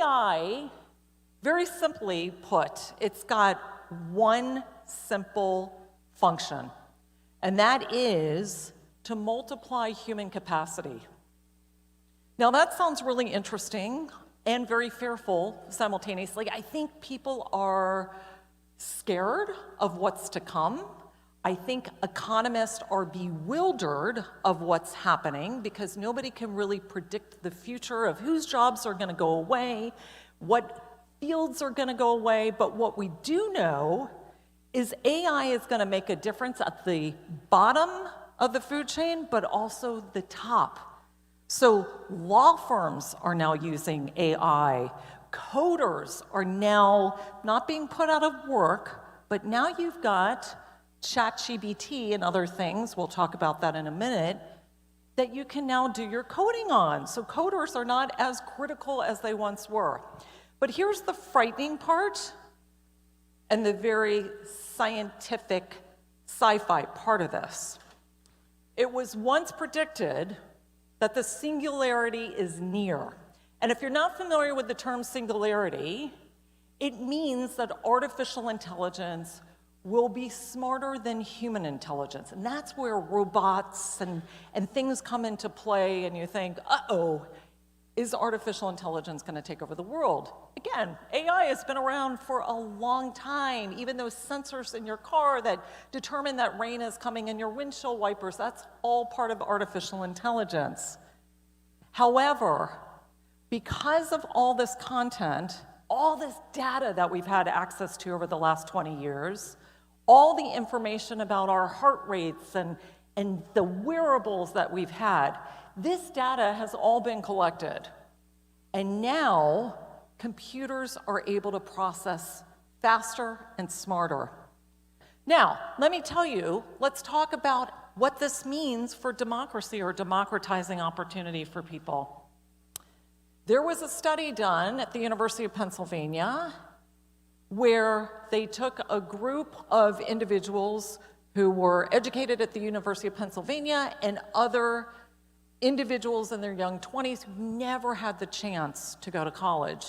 AI, very simply put, it's got one simple function, and that is to multiply human capacity. Now that sounds really interesting and very fearful simultaneously. I think people are scared of what's to come. I think economists are bewildered of what's happening because nobody can really predict the future of whose jobs are going to go away, what fields are going to go away. But what we do know is AI is going to make a difference at the bottom of the food chain, but also the top. So law firms are now using AI. Coders are now not being put out of work, but now you've got ChatGPT and other things, we'll talk about that in a minute, that you can now do your coding on. So coders are not as critical as they once were. But here's the frightening part and the very scientific sci-fi part of this. It was once predicted that the singularity is near. And if you're not familiar with the term singularity, it means that artificial intelligence will be smarter than human intelligence. And that's where robots and things come into play, and you think, uh-oh, is artificial intelligence going to take over the world? Again, AI has been around for a long time. Even those sensors in your car that determine that rain is coming in your windshield wipers, that's all part of artificial intelligence. However, because of all this content, all this data that we've had access to over the last 20 years, all the information about our heart rates and the wearables that we've had, this data has all been collected. And now, computers are able to process faster and smarter. Now, let me tell you, let's talk about what this means for democracy or democratizing opportunity for people. There was a study done at the University of Pennsylvania where they took a group of individuals who were educated at the University of Pennsylvania and other individuals in their young 20s who never had the chance to go to college.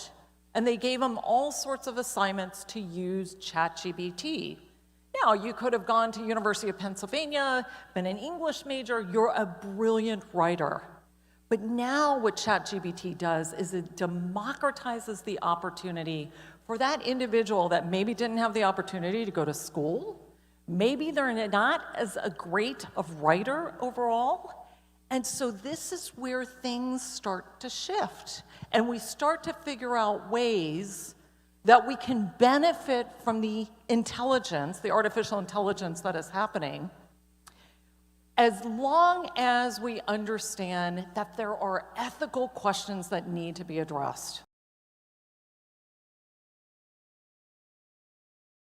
And they gave them all sorts of assignments to use ChatGPT. Now, you could have gone to University of Pennsylvania, been an English major, you're a brilliant writer. But now what ChatGPT does is it democratizes the opportunity for that individual that maybe didn't have the opportunity to go to school. Maybe they're not as a great of writer overall. And so this is where things start to shift. And we start to figure out ways that we can benefit from the intelligence, the artificial intelligence that is happening, as long as we understand that there are ethical questions that need to be addressed.